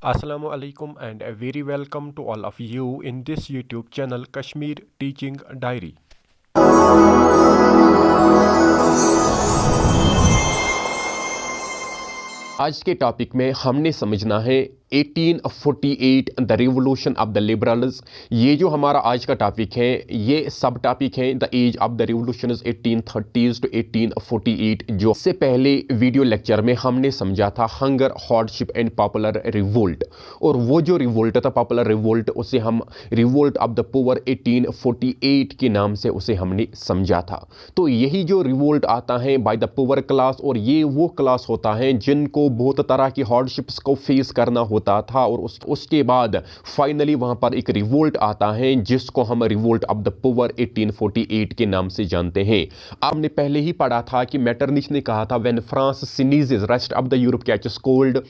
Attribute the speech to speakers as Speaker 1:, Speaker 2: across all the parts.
Speaker 1: Assalamu alaikum and a very welcome to all of you in this YouTube channel Kashmir Teaching Diary. आज के topic में हमने समझना है 1848 the revolution of the liberals. ये जो हमारा आज का टॉपिक है ये सब टॉपिक है the age of the revolution is 1830s to 1848। जो से पहले वीडियो लेक्चर में हमने समझा था hunger, hardship and popular revolt, और वो जो रिवोल्ट था पॉपुलर रिवोल्ट उसे हम रिवोल्ट ऑफ द पुअर 1848 के नाम से उसे हमने समझा था। तो यही जो रिवोल्ट आता है बाय द पुअर क्लास, और ये वो क्लास होता है जिनको बहुत तरह की हार्डशिप्स को फेस करना होता था, और उसके बाद फाइनली वहां पर एक रिवोल्ट आता है जिसको हम रिवोल्ट ऑफ द पुअर 1848 के नाम से जानते हैं। आपने पहले ही पढ़ा था कि मेटरनिच ने कहा था when France sneezes rest of the Europe catches cold.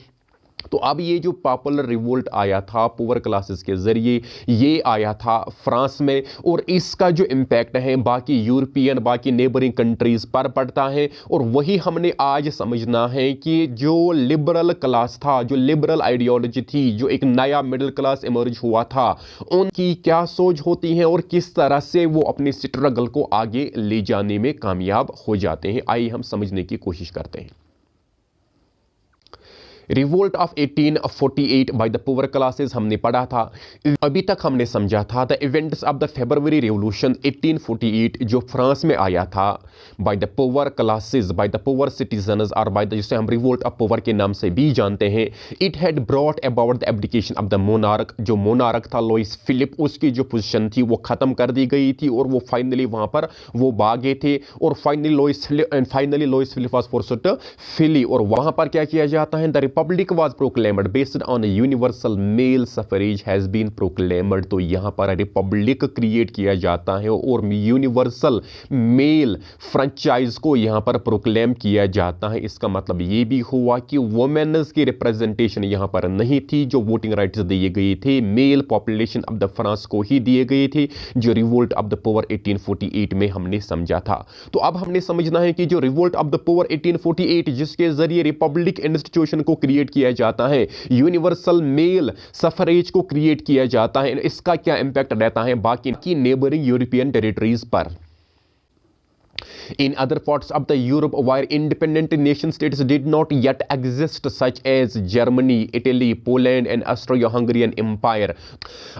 Speaker 1: तो अब ये जो पॉपुलर रिवोल्ट आया था पुअर क्लासेस के ज़रिए, ये आया था फ्रांस में, और इसका जो इम्पैक्ट है बाकी यूरोपियन बाकी नेबरिंग कंट्रीज़ पर पड़ता है। और वही हमने आज समझना है कि जो लिबरल क्लास था, जो लिबरल आइडियोलॉजी थी, जो एक नया मिडिल क्लास इमर्ज हुआ था, उनकी क्या सोच होती है और किस तरह से वो अपने स्ट्रगल को आगे ले जाने में कामयाब हो जाते हैं। आइए हम समझने की कोशिश करते हैं। Revolt of 1848 by the poor classes हमने पढ़ा था। अभी तक हमने समझा था the events of the February revolution 1848 जो फ्रांस में आया था by the poor classes, by the poor citizens, और बाय द जिसे हम रिवोल्ट ऑफ पुअर के नाम से भी जानते हैं। It had brought about the abdication of the monarch. जो मोनार्क था लुइस फिलिप, उसकी जो पोजीशन थी वो खत्म कर दी गई थी और वो फाइनली वहां पर वो भागे थे, और finally Louis Philippe was forced to flee. और वहां पर क्या किया जाता है, the republic was proclaimed based on universal male suffrage has been proclaimed। तो यहां पर रिपब्लिक क्रिएट किया जाता है और यूनिवर्सल मेल फ्रेंचाइज को यहां पर प्रोक्लेम किया जाता है। इसका मतलब ये भी हुआ कि वुमेन्स की रिप्रेजेंटेशन यहां पर नहीं थी, जो वोटिंग राइट्स दिए गए थे mail population of the France को ही दिए गए थे, जो रिवोल्ट ऑफ द पुअर 1848 में हमने समझा था। तो अब हमने समझना है कि जो रिवोल्ट ऑफ द पुअर 1848 जिसके जरिए रिपब्लिक इंस्टीट्यूशन को क्रिएट किया जाता है, यूनिवर्सल मेल सफरेज को क्रिएट किया जाता है, इसका क्या इंपैक्ट रहता है बाकी की नेबरिंग यूरोपियन टेरिटरीज पर। In other parts of the Europe where independent nation states did not yet exist such as Germany, Italy, Poland and Austro-Hungarian Empire।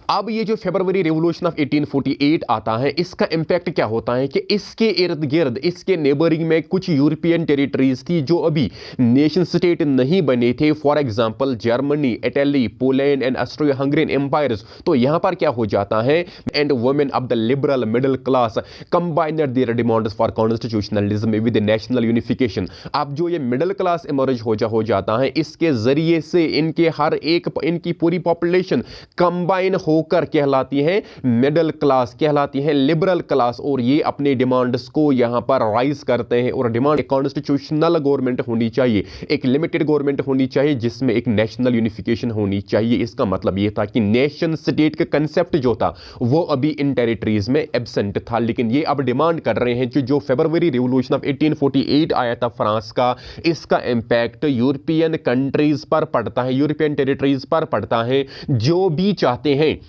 Speaker 1: अब ये जो फरवरी रिवोल्यूशन ऑफ 1848 आता है, इसका इंपैक्ट क्या होता है कि इसके इर्द गिर्द इसके नेबरिंग में कुछ यूरोपियन टेरिटरीज थी जो अभी नेशन स्टेट नहीं बने थे, for example Germany, Italy, Poland and Austro-Hungarian empires. तो यहां पर क्या हो जाता है, and women of the liberal middle class combined their demands for constitutionalism with national unification. अब जो ये मिडिल क्लास इमर्ज हो जाता है, इसके जरिए से इनकी पूरी पॉपुलेशन कंबाइन होकर कहलाती है मिडिल क्लास, कहलाती है लिबरल क्लास, और ये अपने डिमांड्स को यहां पर राइज करते हैं। और डिमांड कॉन्स्टिट्यूशनल गवर्नमेंट होनी चाहिए, एक लिमिटेड गवर्नमेंट होनी चाहिए जिसमें एक नेशनल यूनिफिकेशन होनी चाहिए। इसका मतलब ये था कि नेशन स्टेट का कंसेप्ट जो था वो अभी इन टेरिटरीज में एब्सेंट था, लेकिन ये अब डिमांड कर रहे हैं कि जो फरवरी रिवोल्यूशन ऑफ 1848 आया था फ्रांस का, इसका इंपैक्ट यूरोपियन कंट्रीज पर पड़ता है, यूरोपियन टेरिटरीज पर पड़ता है, जो भी चाहते हैं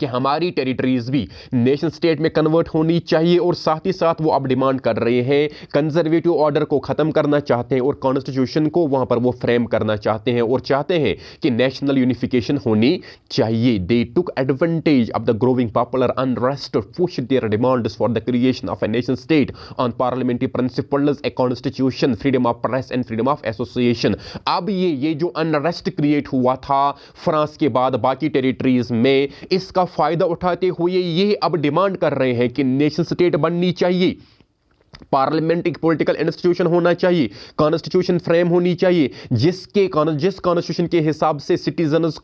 Speaker 1: कि हमारी टेरिटरीज भी नेशन स्टेट में कन्वर्ट होनी चाहिए। और साथ ही साथ वो अब डिमांड कर रहे हैं, कंजर्वेटिव ऑर्डर को खत्म करना चाहते हैं और कॉन्स्टिट्यूशन को वहां पर वो फ्रेम करना चाहते हैं, और चाहते हैं कि नेशनल यूनिफिकेशन होनी चाहिए। They took advantage of the growing popular unrest, push their demands for the creation of a nation state on parliamentary principles, a constitution, freedom of press and freedom of association. अब ये जो unrest create हुआ था France के बाद बाकी territories में, इसका फायदा उठाते हुए ये अब डिमांड कर रहे हैं कि नेशन स्टेट बननी चाहिए, पार्लियामेंट एक पॉलिटिकल इंस्टीट्यूशन होना चाहिए, कॉन्स्टिट्यूशन फ्रेम होनी चाहिए जिस कॉन्स्टिट्यूशन के हिसाब से सिटीजन्स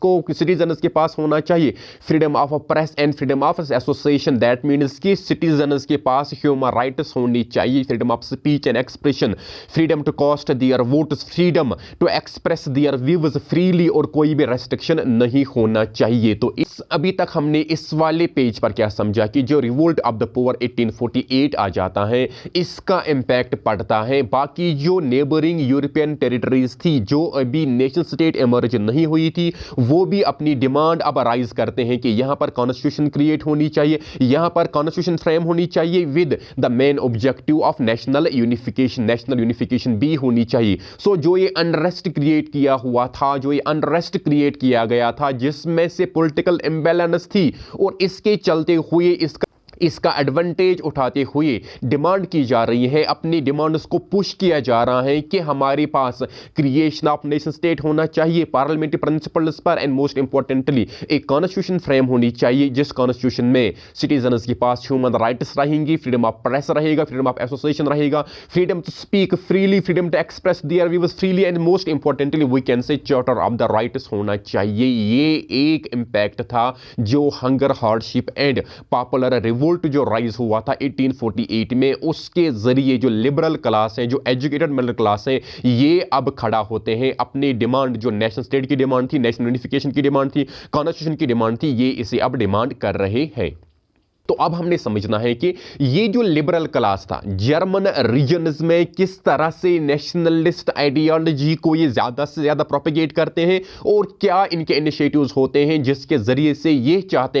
Speaker 1: के पास होना चाहिए freedom of press and freedom of association. That means कि सिटीजन्स के पास ह्यूमन राइट्स होनी चाहिए, freedom of speech and expression, freedom to cast their votes, freedom to express their views freely, और कोई भी रेस्ट्रिक्शन नहीं होना चाहिए। तो अभी तक हमने इस वाले पेज पर क्या समझा कि जो रिवोल्ट ऑफ द पुअर 1848 आ जाता है, इस इसका इम्पैक्ट पड़ता है। बाकी जो नेबरिंग यूरोपियन टेरिटरीज थी जो अभी नेशन स्टेट इमर्ज नहीं हुई थी, वो भी अपनी डिमांड अब राइज करते हैं कि यहां पर कॉन्स्टिट्यूशन क्रिएट होनी चाहिए, यहां पर कॉन्स्टिट्यूशन फ्रेम होनी चाहिए with the main objective of national unification भी होनी चाहिए। सो जो ये अनरेस्ट क्रिएट किया हुआ था, जो ये अनरेस्ट क्रिएट किया गया था, जिसमें से पॉलिटिकल इम्बैलेंस थी, और इसके चलते हुए इसका एडवांटेज उठाते हुए डिमांड की जा रही है, अपनी डिमांड्स को पुश किया जा रहा है कि हमारे पास क्रिएशन ऑफ नेशन स्टेट होना चाहिए पार्लियामेंट्री प्रिंसिपल्स पर, एंड मोस्ट इंपॉर्टेंटली एक कॉन्स्टिट्यूशन फ्रेम होनी चाहिए जिस कॉन्स्टिट्यूशन में सिटीजन्स के पास ह्यूमन राइट्स रहेंगी, फ्रीडम ऑफ प्रेस रहेगा, फ्रीडम ऑफ एसोसिएशन रहेगा, freedom to speak freely, freedom to express their views freely, and most importantly we can say charter of the rights होना चाहिए। ये एक इंपैक्ट था जो hunger, hardship and popular revolt जो rise हुआ था 1848 में, उसके जरिए जो लिबरल क्लास है, जो एजुकेटेड मिडिल क्लास है, ये अब खड़ा होते हैं अपनी डिमांड, जो नेशनल स्टेट की डिमांड थी, नेशनल यूनिफिकेशन की डिमांड थी, कॉन्स्टिट्यूशन की डिमांड थी, ये इसे अब डिमांड कर रहे हैं। तो अब हमने समझना है कि ये जो लिबरल क्लास था जर्मन रीजन्स में किस तरह से नेशनलिस्ट आइडियोलॉजी को ये ज्यादा से ज्यादा प्रोपेगेट करते हैं, और क्या इनके इनिशिएटिव्स होते हैं जिसके जरिए से ये चाहते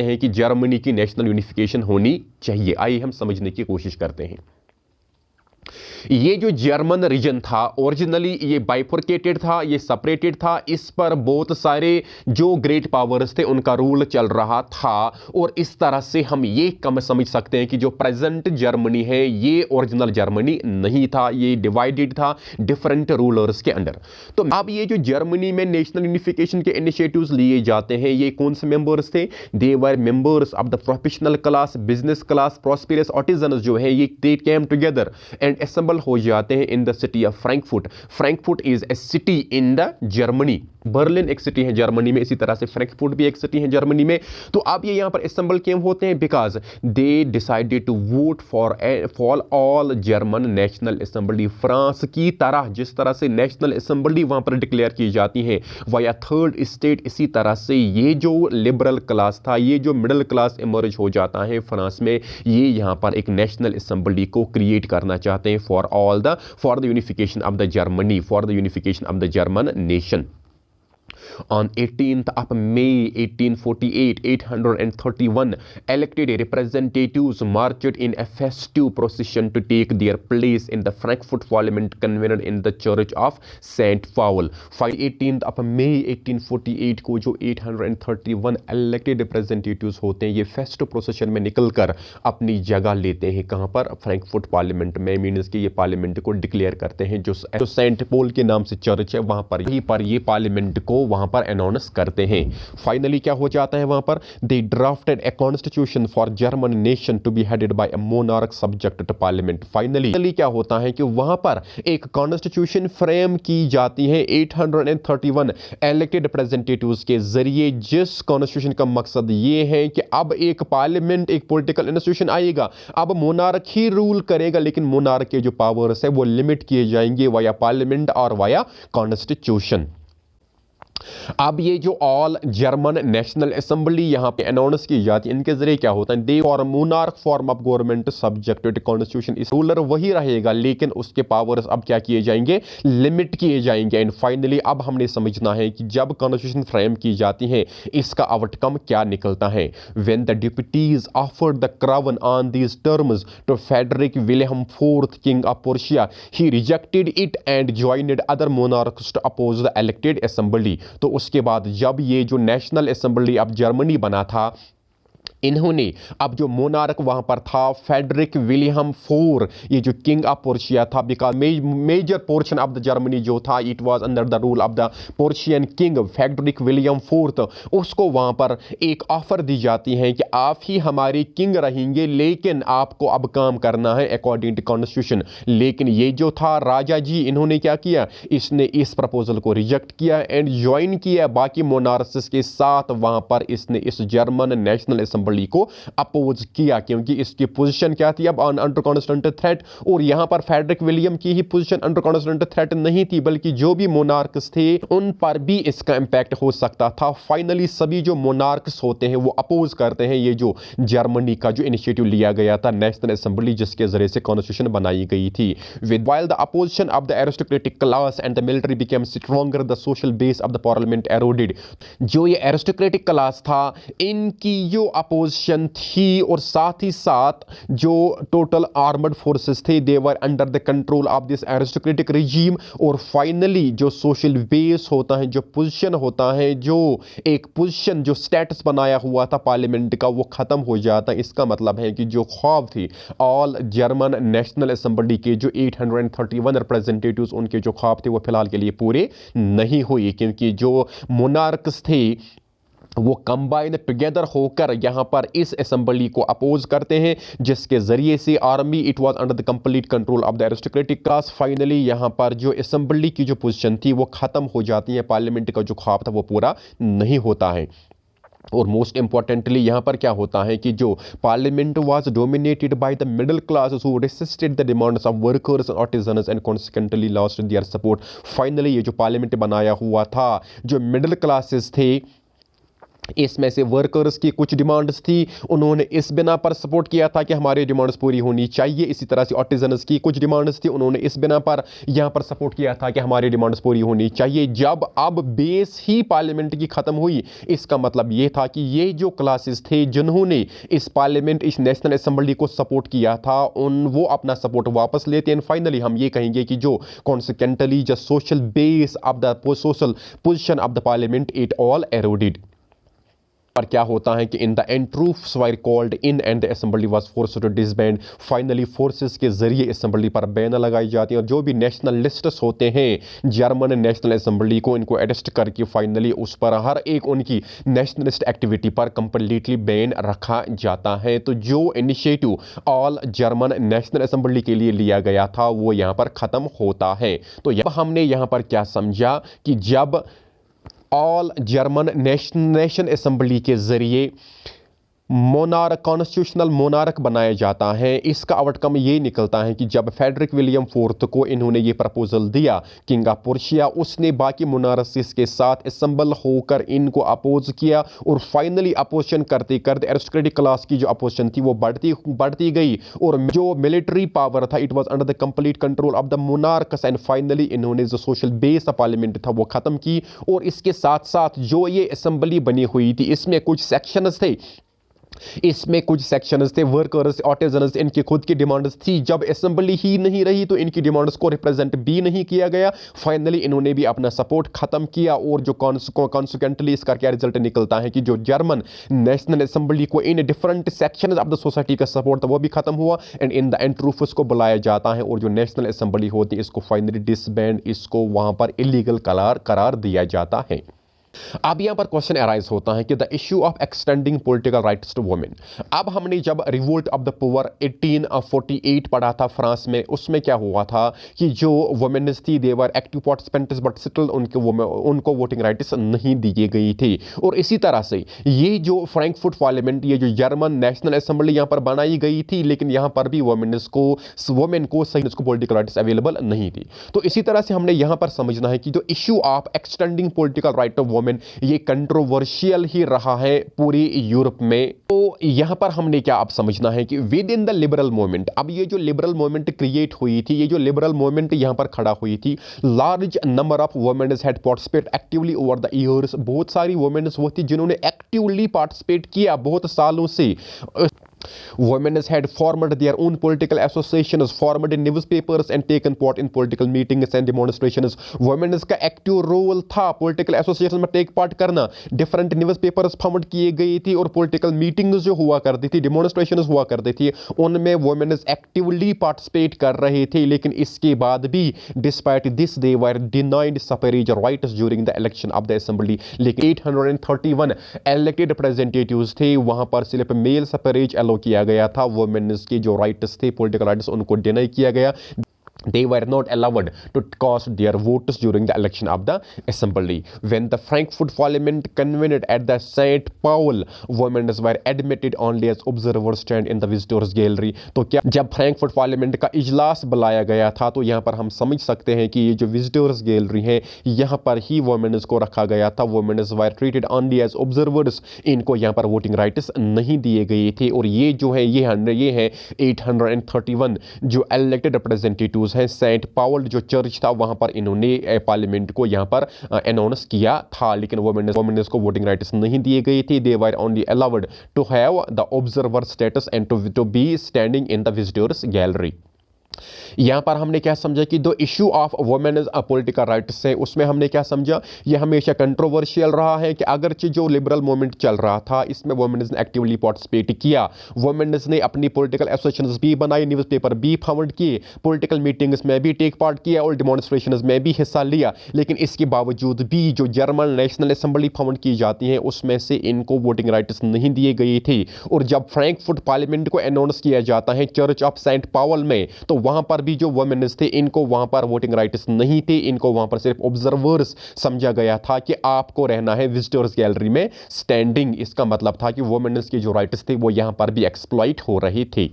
Speaker 1: हैं कि जर्मनी की नेशनल यूनिफिकेशन होनी चाहिए। आइए हम समझने की कोशिश करते हैं। ये जो जर्मन रीजन था ओरिजिनली ये बाइफर्केटेड था, ये सेपरेटेड था, इस पर बहुत सारे जो ग्रेट पावर्स थे उनका रूल चल रहा था, और इस तरह से हम ये कम समझ सकते हैं कि जो प्रेजेंट जर्मनी है ये ओरिजिनल जर्मनी नहीं था, ये डिवाइडेड था डिफरेंट रूलर्स के अंडर। तो अब ये जो जर्मनी में नेशनल यूनिफिकेशन के इनिशिएटिव्स लिए जाते हैं, ये कौन से मेंबर्स थे? They were members of the professional class, business class, prosperous artisans जो है ये they came together and assemble हो जाते हैं in the city of Frankfurt. Frankfurt is a city in the Germany. Berlin एक सिटी है Germany में, इसी तरह से फ्रैंकफर्ट भी एक सिटी है जर्मनी में। तो अब ये यहां पर असेंबल क्यों होते हैं? Because they decided to vote for all German national assembly. France की तरह जिस तरह से नेशनल असेंबली वहां पर डिक्लेयर की जाती है वाया थर्ड स्टेट, इसी तरह से ये जो लिबरल क्लास था, ये जो मिडिल क्लास इमर्ज हो जाता है फ्रांस में, ये यहां पर एक नेशनल असेंबली को क्रिएट करना चाहते हैं for the unification of the Germany, for the unification of the German nation. On 18th of May 1848, 831 elected representatives marched in a festive procession to take their place in the Frankfurt Parliament convened in the Church of St. Paul. 18th of May 1848 को जो 831 elected representatives होते हैं, ये festive procession में निकलकर अपनी जगह लेते हैं। कहाँ पर? फ्रैंकफर्ट पार्लियामेंट में। मीन्स कि ये पार्लियामेंट को डिक्लेयर करते हैं, जो सेंट पॉल के नाम से चर्च है वहाँ पर, यहीं पर ये पार्लियामेंट को वहाँ पर अनाउंस करते हैं। फाइनली क्या हो जाता है वहां पर? They drafted a constitution for German nation to be headed by a monarch subject to parliament. Finally क्या होता है कि वहां पर एक कॉन्स्टिट्यूशन फ्रेम की जाती है 831 इलेक्टेड रिप्रेजेंटेटिव्स के जरिए, जिस कॉन्स्टिट्यूशन का मकसद ये है कि अब एक पार्लियामेंट, एक पॉलिटिकल इंस्टीट्यूशन आएगा, अब मोनार्क ही रूल करेगा, लेकिन मोनार्क के जो पावर्स है वो लिमिट किए जाएंगे वाया पार्लियामेंट और वाया कॉन्स्टिट्यूशन। अब ये जो ऑल जर्मन नेशनल असेंबली यहां पे अनाउंस की जाती है, इनके जरिए क्या होता है? They for monarch form of government subject to constitution. इस रूलर वही रहेगा, लेकिन उसके पावर्स अब क्या किए जाएंगे? लिमिट किए जाएंगे। एंड फाइनली अब हमने समझना है कि जब कॉन्स्टिट्यूशन फ्रेम की जाती है, इसका आउटकम क्या निकलता है? When the deputies offered the crown on these terms to Frederick William fourth king of Prussia, he rejected it and joined other monarchs to oppose the elected assembly. तो उसके बाद जब ये जो नेशनल असेंबली ऑफ जर्मनी बना था, इन्होंने अब जो मोनार्क वहां पर था फ्रेडरिक विलियम फोर, ये जो किंग ऑफ पर्शिया था, because major portion of the Germany जो था it was under the rule of the Persian king Frederick William fourth, उसको वहां पर एक ऑफर दी जाती है कि आप ही हमारे किंग रहेंगे, लेकिन आपको अब काम करना है अकॉर्डिंग टू कॉन्स्टिट्यूशन। लेकिन ये जो था राजा जी, इन्होंने क्या किया? इसने इस प्रपोजल को रिजेक्ट किया एंड ज्वाइन किया बाकी मोनार्क्स के साथ। वहां पर इसने इस जर्मन नेशनल असेंबली असेंबली को अपोज किया, क्योंकि इसकी पोजीशन क्या थी अब अंडर कॉन्स्टेंट थ्रेट। और यहां पर फ्रेडरिक विलियम की ही पोजीशन अंडर कॉन्स्टेंट थ्रेट नहीं थी, बल्कि जो भी मोनार्क्स थे उन पर भी इसका इंपैक्ट हो सकता था। फाइनली सभी जो मोनार्क्स होते हैं वो अपोज करते हैं ये जो जर्मनी का जो इनिशिएटिव लिया गया था नेशनल असेंबली, जिसके जरिए से कॉन्स्टिट्यूशन बनाई गई थी। While the opposition of the aristocratic class and the military became stronger, the social base of the parliament eroded। जो ये एरिस्टोक्रेटिक क्लास था इनकी जो अपोजिशन थी और साथ ही साथ जो टोटल आर्मर्ड फोर्सेस थे they were under the control of this aristocratic regime. और फाइनली जो सोशल बेस होता है, जो पोजीशन होता है, जो एक पोजीशन जो स्टेटस बनाया हुआ था पार्लियामेंट का वो खत्म हो जाता है। इसका मतलब है कि जो ख्वाब थी ऑल जर्मन नेशनल असेंबली के जो 831 रिप्रेजेंटेटिव्स उनके जो ख्वाब थे वो फिलहाल के लिए पूरे नहीं हुए, क्योंकि जो मोनार्क्स थे वो कंबाइन टुगेदर होकर यहां पर इस असेंबली को अपोज करते हैं, जिसके जरिए से army it was under the complete control of the aristocratic class. Finally यहां पर जो असेंबली की जो पोजीशन थी वो खत्म हो जाती है, पार्लियामेंट का जो ख्वाब था वो पूरा नहीं होता है। और मोस्ट इंपॉर्टेंटली यहाँ पर क्या होता है कि जो parliament was dominated by the middle class who resisted the demands of workers and artisans and consequently lost their support. Finally ये जो पार्लियामेंट बनाया हुआ था, जो मिडिल क्लासेस थे इसमें से वर्कर्स की कुछ डिमांड्स थी, उन्होंने इस बिना पर सपोर्ट किया था कि हमारी डिमांड्स पूरी होनी चाहिए। इसी तरह से आर्टिजन्स की कुछ डिमांड्स थी, उन्होंने इस बिना पर यहाँ पर सपोर्ट किया था कि हमारी डिमांड्स पूरी होनी चाहिए। जब अब बेस ही पार्लियामेंट की ख़त्म हुई, इसका मतलब ये था कि ये जो क्लासेस थे जिन्होंने इस पार्लियामेंट इस नेशनल असेंबली को सपोर्ट किया था वो अपना सपोर्ट वापस लेते हैं। फाइनली हम ये कहेंगे कि जो कॉन्सिक्वेंटली जो social base of the social position of the parliament it all eroded. पर क्या होता है कि in the end troops were called in and the assembly was forced to disband. Finally forces के जरिए असेंबली पर बैन लगाई जाती है और जो भी नेशनलिस्ट्स होते हैं जर्मन नेशनल असेंबली को इनको अरेस्ट करके फाइनली उस पर हर एक उनकी नेशनलिस्ट एक्टिविटी पर कंप्लीटली बैन रखा जाता है। तो जो initiative all German national assembly के लिए लिया गया था वो यहाँ पर ख़त्म होता है। तो हमने यहाँ पर क्या समझा कि जब ऑल जर्मन नेशन असेंबली के जरिए मोनार्क कॉन्स्टिट्यूशनल मोनार्क बनाया जाता है, इसका आउटकम ये निकलता है कि जब फ्रेडरिक विलियम फोर्थ को इन्होंने ये प्रपोजल दिया किंग ऑफ पर्शिया, उसने बाकी मोनार्सिस के साथ असेंबल होकर इनको अपोज किया और फाइनली अपोजिशन करते करते एरिस्टोक्रेटिक क्लास की जो अपोजिशन थी वो बढ़ती गई और जो मिलिट्री पावर था it was under the complete control of the monarchs and finally इन्होंने जो सोशल बेस पार्लियामेंट था वो खत्म की। और इसके साथ साथ जो ये असेंबली बनी हुई थी इसमें कुछ सेक्शंस थे, इसमें कुछ सेक्शंस थे वर्कर्स आर्टिजन्स, इनकी खुद की डिमांड्स थी। जब असेंबली ही नहीं रही तो इनकी डिमांड्स को रिप्रेजेंट भी नहीं किया गया। फाइनली इन्होंने भी अपना सपोर्ट खत्म किया और जो कॉन्सिक्वेंटली इसका क्या रिजल्ट निकलता है कि जो जर्मन नेशनल असेंबली को in different sections of the society का सपोर्ट था वो भी खत्म हुआ एंड इन द एंड ट्रूफ्स को बुलाया जाता है और जो नेशनल असेंबली होती है इसको फाइनली डिसबैंड, इसको वहां पर इलीगल करार दिया जाता है। अब यहां पर क्वेश्चन अराइज होता है कि the issue of extending political rights to women. अब हमने जब रिवोल्ट ऑफ द पुअर 1848 पढ़ा था फ्रांस में, उसमें क्या हुआ था कि जो वुमेन्स थी they were active participants but still उनको वोटिंग राइट्स नहीं दी गई थी। और इसी तरह से ये जो फ्रैंकफर्ट पार्लियामेंट, ये जो जर्मन नेशनल असेंबली यहाँ पर बनाई गई थी, लेकिन यहाँ पर भी वुमेन को सही पॉलिटिकल राइट्स अवेलेबल नहीं थी। तो इसी तरह से हमने यहाँ पर समझना है कि जो issue of extending political right of women ये कंट्रोवर्शियल ही रहा है पूरी यूरोप में। तो यहां पर हमने क्या अब समझना है कि with in the liberal movement, अब ये जो लिबरल मूवमेंट क्रिएट हुई थी, ये जो लिबरल मूवमेंट यहां पर खड़ा हुई थी, large number of women had participate actively over the years. बहुत सारी वुमेन वो थी जिन्होंने एक्टिवली पार्टिसिपेट किया बहुत सालों से। Women had formed their own political associations, formed in newspapers and taken part in political meetings and demonstrations. Women का एक्टिव रोल था political associations में टेक पार्ट करना, डिफरेंट न्यूज़पेपर्स फाउंड किए गई थी और पॉलिटिकल मीटिंग्स जो हुआ करती थी, डेमोन्स्ट्रेशंस हुआ करती थी, उनमें वुमेन एक्टिवली पार्टिसिपेट कर रहे थे। लेकिन इसके बाद भी despite this they were denied suffrage rights during the election of the assembly. लेकिन 831 इलेक्टेड रिप्रेजेंटेटिव्स थे, वहां पर सिर्फ मेल सफरेज किया गया था, वुमेन्स की जो राइट्स थे पॉलिटिकल राइट्स उनको डिनाई किया गया। they were not allowed to cast their votes during the election of the assembly. When the Frankfurt Parliament convened at the St. Paul, women were admitted only as observers stand in the visitors gallery. तो क्या जब Frankfurt parliament का इजलास बुलाया गया था तो यहाँ पर हम समझ सकते हैं कि ये जो विजिटर्स गैलरी है यहाँ पर ही वुमेन्स को रखा गया था. Womens were treated only as observers. इनको यहाँ पर वोटिंग राइट्स नहीं दिए गए थे. और ये जो है ये है 831 जो इलेक्टेड रिप्रेजेंटेटिव्स हैं. सेंट पाउल जो चर्च था वहाँ पर इन्होंने पार्लियामेंट को यहाँ पर अनाउंस किया था, लेकिन वुमेन्स को वोटिंग राइट्स नहीं दिए गए थे. They were only allowed to have the observer status and to be standing in the visitors gallery. यहाँ पर हमने क्या समझा कि दो issue of women's political rights है, उसमें हमने क्या समझा, ये हमेशा कंट्रोवर्शियल रहा है कि अगरचे जो लिबरल मूवमेंट चल रहा था इसमें वुमेन्स ने एक्टिवली पार्टिसिपेट किया. वुमेन्स ने अपनी पॉलिटिकल एसोसिएशंस भी बनाई, न्यूज़पेपर भी फाउंड किए, पॉलिटिकल मीटिंग्स में भी टेक पार्ट किया और डिमॉन्स्ट्रेशंस में भी हिस्सा लिया. लेकिन इसके बावजूद भी जो जर्मन नेशनल असेंबली फाउंड की जाती है उसमें से इनको वोटिंग राइट्स नहीं दिए गए थे. और जब फ्रैंकफर्ट पार्लियामेंट को अनाउंस किया जाता है चर्च ऑफ सेंट पाउल में, तो वहाँ पर भी जो वुमेन्स थे इनको वहाँ पर वोटिंग राइट्स नहीं थे. इनको वहाँ पर सिर्फ ऑब्जर्वर्स समझा गया था कि आपको रहना है विजिटर्स गैलरी में स्टैंडिंग. इसका मतलब था कि वुमेन्स के जो राइट्स थे वो यहाँ पर भी एक्सप्लॉइट हो रहे थे.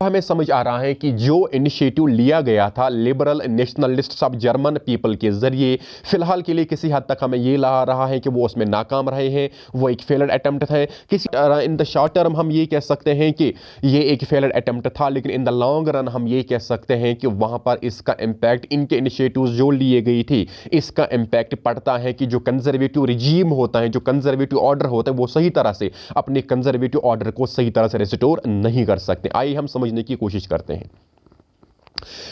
Speaker 1: हमें समझ आ रहा है कि जो इनिशिएटिव लिया गया था liberal nationalists of German people के जरिए, फिलहाल के लिए किसी हद तक हमें ये लगा रहा है कि वो उसमें नाकाम रहे हैं, वो एक फेलड अटेम्प्ट है. किसी इन द शॉर्ट टर्म हम ये कह सकते हैं कि ये एक फेलड अटेम्प्ट था, लेकिन इन द लॉन्ग रन हम ये कह सकते हैं कि वहाँ पर इसका इम्पैक्ट, इनके इनिशिएटिव्स जो लिए गई थी इसका इम्पैक्ट पड़ता है कि जो कंजर्वेटिव रिजीम होता है, जो कंजर्वेटिव ऑर्डर होता है, वो सही तरह से अपने कंजर्वेटिव ऑर्डर को सही तरह से रिस्टोर नहीं कर सकते. आइए हम समझने की कोशिश करते हैं.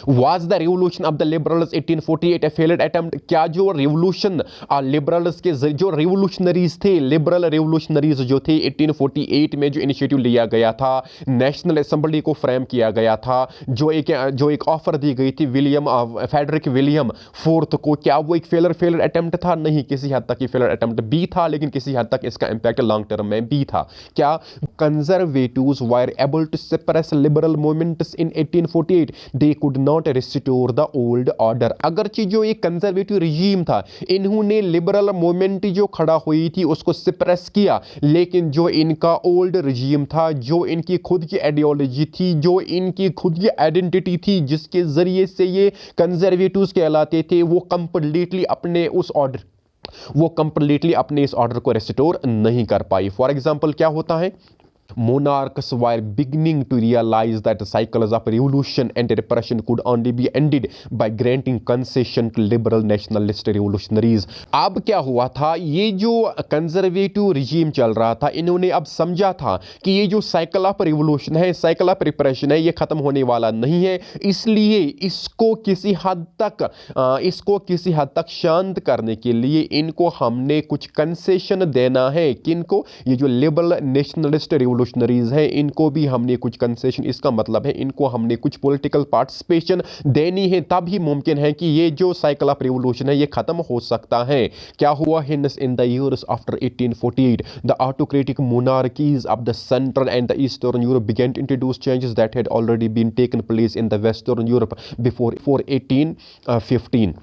Speaker 1: Was the revolution of the liberals 1848 a failed attempt? क्या जो रिवोल्यूशन लिबरल्स के जो रिवोल्यूशनरीज थे, लिबरल रिवोल्यूशनरीज जो थे 1848 में जो इनिशिएटिव लिया गया था, नेशनल असेंबली को फ्रेम किया गया था, जो एक ऑफर दी गई थी फेडरिक विलियम फोर्थ को, क्या वो एक फेलर अटेम्प्ट था? नहीं, किसी हद तक ये फेलर अटेम्प्ट भी था, लेकिन किसी हद तक इसका इंपैक्ट लॉन्ग टर्म में भी था. क्या conservatives were able to suppress liberal movements in 1848? They could not restore the old order. अगरचे जो एक कंजर्वेटिव रिजीम था इन्होंने लिबरल मूवमेंट जो खड़ा हुई थी उसको सप्रेस किया, लेकिन जो इनका ओल्ड रिजीम था, जो इनकी खुद की आइडियोलॉजी थी, जो इनकी खुद की आइडेंटिटी थी जिसके जरिए से ये कंजर्वेटिव्स कहलाते थे, वो कंप्लीटली अपने इस ऑर्डर को रेस्टोर नहीं कर पाई. फॉर एग्जाम्पल क्या होता है, monarchs were beginning to realize that the cycles of revolution and repression could only be ended by granting concession to liberal nationalist revolutionaries. अब क्या हुआ था, ये जो कंजर्वेटिव रिजीम चल रहा था इन्होंने अब समझा था कि ये जो साइकिल ऑफ रिवोल्यूशन है, साइकिल ऑफ रिप्रेशन है, ये खत्म होने वाला नहीं है. इसलिए इसको किसी हद तक शांत करने के लिए इनको हमने कुछ कंसेशन देना है. किनको? ये जो लिबरल नेशनलिस्ट रिवोल्यूशनरीज हैं इनको भी हमने कुछ कंसेशन, इसका मतलब है इनको हमने कुछ पॉलिटिकल पार्टिसिपेशन देनी है, तभी मुमकिन है कि ये जो साइकिल ऑफ रिवोल्यूशन है ये खत्म हो सकता है. क्या हुआ? Hints in the years after 1848 the autocratic monarchies of the central and the eastern Europe began to introduce changes that had already been taken place in the western Europe before 1815.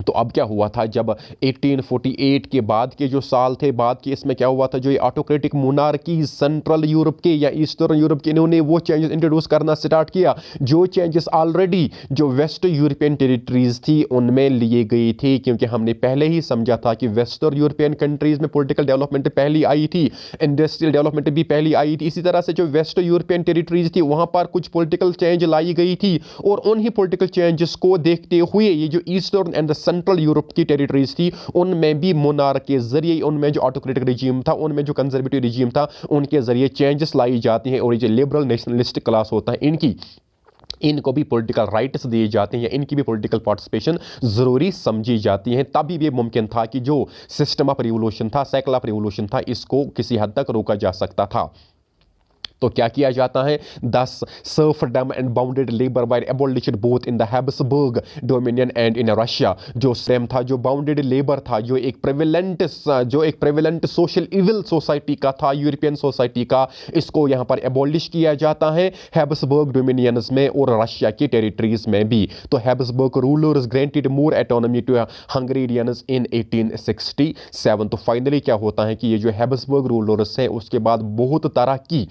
Speaker 1: तो अब क्या हुआ था, जब 1848 के बाद के जो साल थे, बाद के इसमें क्या हुआ था, जो ये ऑटोक्रेटिक मोनार्की सेंट्रल यूरोप के या ईस्टर्न यूरोप के, इन्होंने वो चेंजेस इंट्रोड्यूस करना स्टार्ट किया जो चेंजेस ऑलरेडी जो वेस्ट यूरोपियन टेरिटरीज थी उनमें लिए गई थी. क्योंकि हमने पहले ही समझा था कि वेस्टर्न यूरोपियन कंट्रीज में पॉलिटिकल डेवलपमेंट पहली आई थी, इंडस्ट्रियल डेवलपमेंट भी पहली आई थी. इसी तरह से जो वेस्ट यूरोपियन टेरिटरीज थी वहाँ पर कुछ पॉलिटिकल चेंज लाई गई थी, और उन्हीं पॉलिटिकल चेंजेस को देखते हुए ये जो ईस्टर्न एंड सेंट्रल यूरोप की टेरिटरीज थी उनमें भी मोनार्क के जरिए, उनमें जो ऑटोक्रेटिक रिजीम था, उनमें जो कंजर्वेटिव रिजीम था, उनके जरिए चेंजेस लाई जाती हैं. और ये जो लिबरल नेशनलिस्ट क्लास होता है इनको भी पॉलिटिकल राइट्स दिए जाते हैं या इनकी भी पॉलिटिकल पार्टिसिपेशन ज़रूरी समझी जाती है. तभी ये मुमकिन था कि जो सिस्टम ऑफ रिवोल्यूशन था, साइकिल ऑफ रिवोल्यूशन था, इसको किसी हद तक रोका जा सकता था. तो क्या किया जाता है, दस serfdom and bounded labour were abolished both in the Habsburg dominion and in Russia. जो सेम था, जो बाउंडेड लेबर था, जो एक प्रेवेलेंट सोशल इविल सोसाइटी का था, यूरोपियन सोसाइटी का, इसको यहाँ पर एबॉलिश किया जाता है हैब्सबर्ग डोमिनियंस में और रशिया की टेरिटरीज में भी। तो Habsburg rulers granted more autonomy to Hungarians in 1867। तो फाइनली क्या होता है कि ये जो हैब्सबर्ग रूलर्स है उसके बाद बहुत तरह की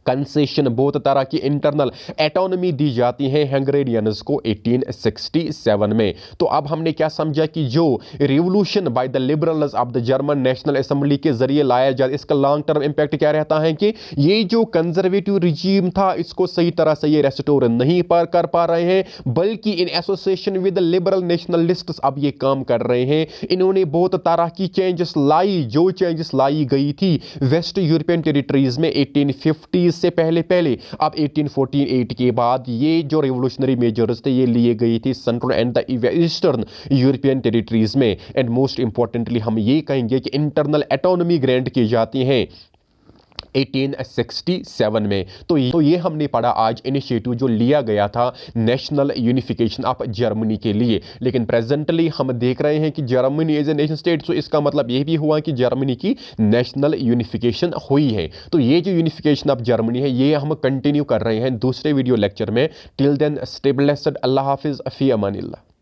Speaker 1: कंसेशन, बहुत तरह की इंटरनल एटोनॉमी दी जाती है हंगेरियंस को 1867 में। तो अब हमने क्या समझा कि जो revolution by the liberals of the German national assembly के जरिए लाया जाए, इसका लॉन्ग टर्म इंपैक्ट क्या रहता है कि ये जो कंजर्वेटिव रिजीम था इसको सही तरह से ये रेस्टोर नहीं कर पा रहे हैं, बल्कि in association with liberal nationalists अब ये काम कर रहे हैं। इन्होंने बहुत तरह की चेंजेस लाई, जो चेंजेस लाई गई थी वेस्ट यूरोपियन टेरिटरीज में 1850 से पहले। अब 1848 के बाद ये जो रिवोल्यूशनरी मेजर्स थे ये लिए गई थी central and the eastern European territories में। एंड मोस्ट इंपॉर्टेंटली हम ये कहेंगे कि इंटरनल एटोनॉमी ग्रांट की जाती हैं 1867 में। तो ये हमने पढ़ा आज इनिशिएटिव जो लिया गया था नेशनल यूनिफिकेशन ऑफ जर्मनी के लिए। लेकिन प्रेजेंटली हम देख रहे हैं कि Germany as a nation state, तो इसका मतलब ये भी हुआ कि जर्मनी की नेशनल यूनिफिकेशन हुई है। तो ये जो यूनिफिकेशन ऑफ जर्मनी है ये हम कंटिन्यू कर रहे हैं दूसरे वीडियो लेक्चर में। टिल देन स्टे ब्लेस्ड, अल्लाह हाफिज, फी अमानिल्लाह।